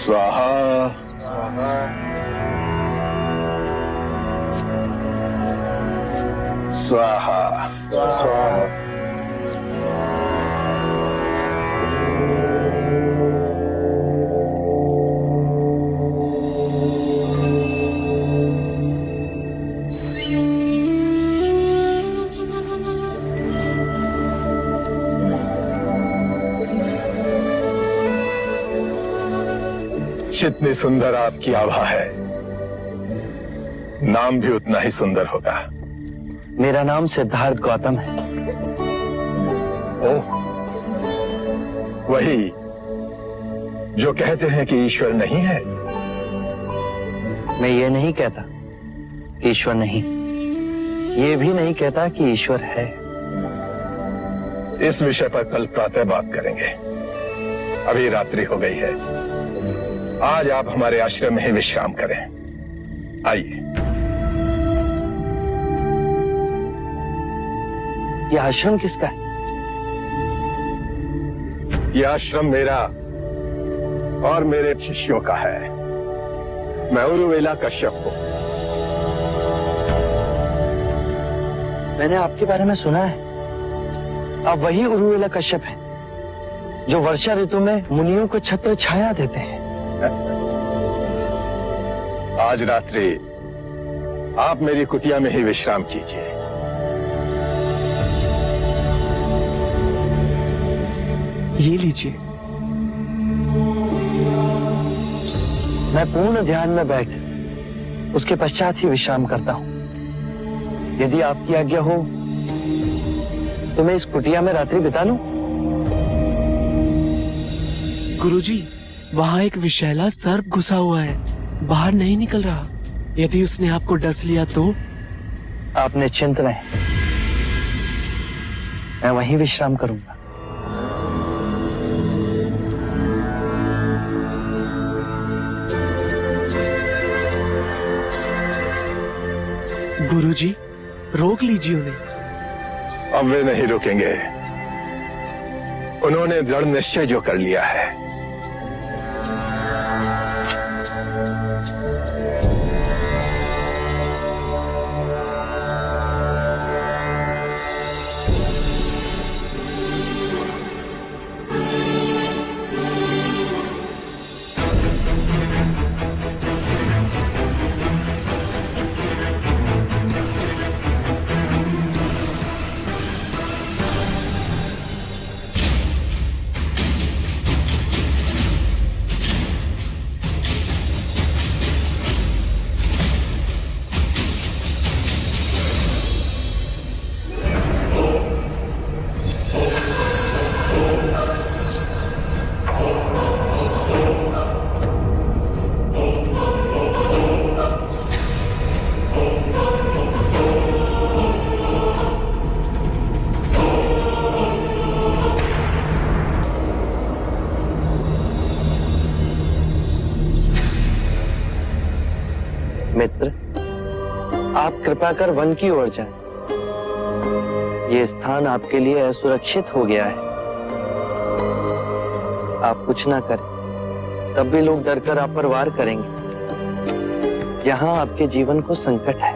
स्वाहा स्वाहा स्वाहा। जितनी सुंदर आपकी आभा है, नाम भी उतना ही सुंदर होगा। मेरा नाम सिद्धार्थ गौतम है। ओह, वही जो कहते हैं कि ईश्वर नहीं है। मैं ये नहीं कहता कि ईश्वर नहीं, ये भी नहीं कहता कि ईश्वर है। इस विषय पर कल प्रातः बात करेंगे। अभी रात्रि हो गई है। आज आप हमारे आश्रम में ही विश्राम करें। आइए। यह आश्रम किसका है? यह आश्रम मेरा और मेरे शिष्यों का है। मैं उरुवेला कश्यप हूं। मैंने आपके बारे में सुना है। आप वही उरुवेला कश्यप हैं जो वर्षा ऋतु में मुनियों को छत्र छाया देते हैं। आज रात्रि आप मेरी कुटिया में ही विश्राम कीजिए। ये लीजिए। मैं पूर्ण ध्यान में बैठ उसके पश्चात ही विश्राम करता हूं। यदि आपकी आज्ञा हो तो मैं इस कुटिया में रात्रि बिता लूं। गुरुजी, वहाँ एक विषैला सर्प घुसा हुआ है, बाहर नहीं निकल रहा। यदि उसने आपको डस लिया तो? आप निश्चिंत रहें, मैं वहीं विश्राम करूंगा। गुरुजी, रोक लीजिए उन्हें। अब वे नहीं रुकेंगे। उन्होंने दृढ़ निश्चय जो कर लिया है। मित्र, आप कृपा कर वन की ओर जाएं। ये स्थान आपके लिए असुरक्षित हो गया है। आप कुछ ना करें, तब भी लोग डरकर आप पर वार करेंगे। यहाँ आपके जीवन को संकट है।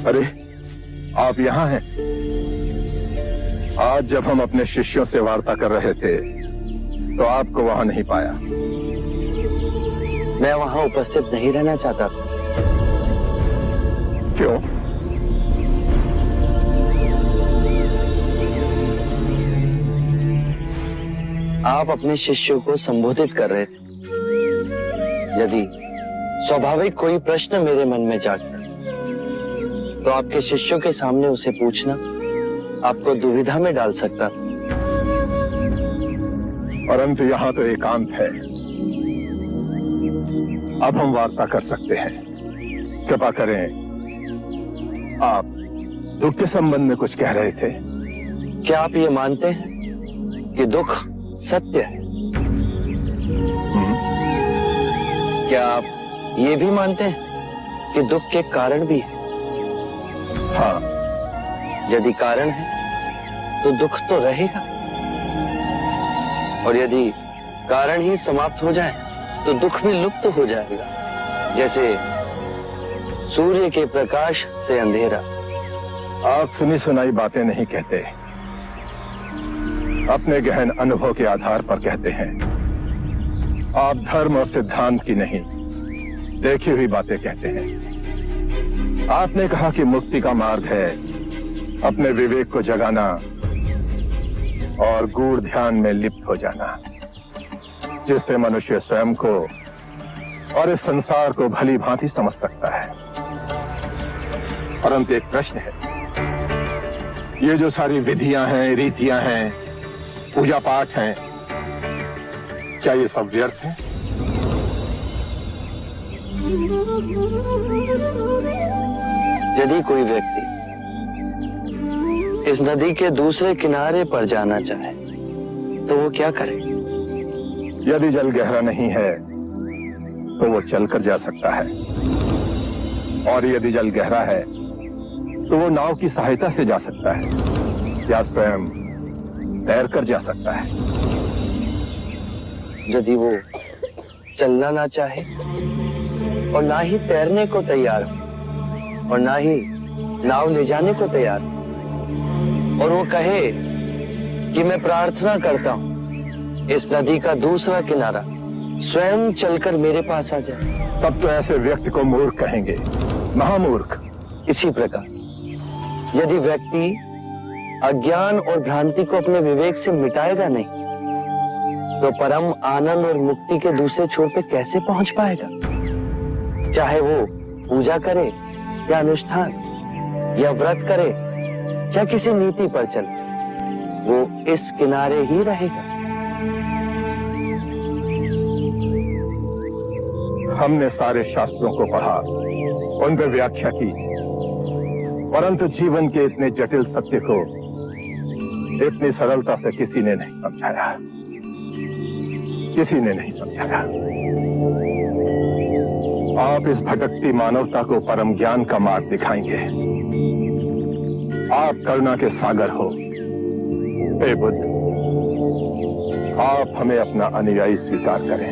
अरे, आप यहाँ हैं? आज जब हम अपने शिष्यों से वार्ता कर रहे थे तो आपको वहां नहीं पाया। मैं वहां उपस्थित नहीं रहना चाहता था। क्यों? आप अपने शिष्यों को संबोधित कर रहे थे। यदि स्वाभाविक कोई प्रश्न मेरे मन में जागता तो आपके शिष्यों के सामने उसे पूछना आपको दुविधा में डाल सकता था। परंतु यहाँ तो एकांत है। अब हम वार्ता कर सकते हैं। कृपा करें, आप दुख के संबंध में कुछ कह रहे थे। क्या आप ये मानते हैं कि दुख सत्य है? क्या आप ये भी मानते हैं कि दुख के कारण भी है? हाँ। यदि कारण है तो दुख तो रहेगा, और यदि कारण ही समाप्त हो जाए तो दुख भी लुप्त हो जाएगा। जैसे सूर्य के प्रकाश से अंधेरा। आप सुनी सुनाई बातें नहीं कहते, अपने गहन अनुभव के आधार पर कहते हैं। आप धर्म और सिद्धांत की नहीं, देखी हुई बातें कहते हैं। आपने कहा कि मुक्ति का मार्ग है अपने विवेक को जगाना और गूढ़ ध्यान में लिप्त हो जाना, जिससे मनुष्य स्वयं को और इस संसार को भली भांति समझ सकता है। परंतु एक प्रश्न है, ये जो सारी विधियां हैं, रीतियां हैं, पूजा पाठ हैं, क्या ये सब व्यर्थ है? यदि कोई व्यक्ति इस नदी के दूसरे किनारे पर जाना चाहे तो वो क्या करे? यदि जल गहरा नहीं है तो वो चलकर जा सकता है, और यदि जल गहरा है तो वो नाव की सहायता से जा सकता है या स्वयं तैरकर जा सकता है। यदि वो चलना ना चाहे और ना ही तैरने को तैयार हो और ना ही नाव ले जाने को तैयार हो, और वो कहे कि मैं प्रार्थना करता हूं इस नदी का दूसरा किनारा स्वयं चलकर मेरे पास आ जाए, तब तो ऐसे व्यक्ति को मूर्ख कहेंगे, महामूर्ख। इसी प्रकार यदि व्यक्ति अज्ञान और भ्रांति को अपने विवेक से मिटाएगा नहीं तो परम आनंद और मुक्ति के दूसरे छोर पे कैसे पहुंच पाएगा? चाहे वो पूजा करे या अनुष्ठान या व्रत करे या किसी नीति पर चले, वो इस किनारे ही रहेगा। हमने सारे शास्त्रों को पढ़ा, उन पर व्याख्या की, परंतु जीवन के इतने जटिल सत्य को इतनी सरलता से किसी ने नहीं समझाया, किसी ने नहीं समझाया। आप इस भटकती मानवता को परम ज्ञान का मार्ग दिखाएंगे। आप करुणा के सागर हो। हे बुद्ध, आप हमें अपना अनुयायी स्वीकार करें।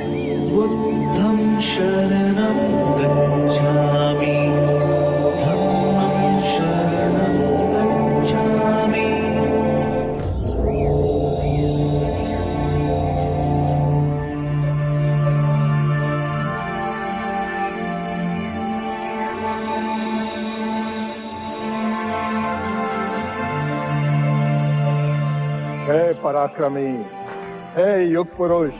बुद्धं शरणं गच्छामि, धम्मं शरणं गच्छामि। हे पराक्रमी, हे युग पुरुष,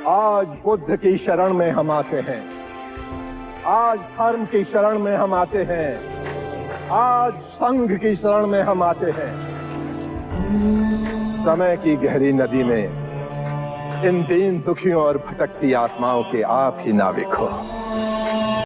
आज बुद्ध की शरण में हम आते हैं, आज धर्म की शरण में हम आते हैं, आज संघ की शरण में हम आते हैं। समय की गहरी नदी में इन दीन दुखियों और भटकती आत्माओं के आप ही नाविक हो।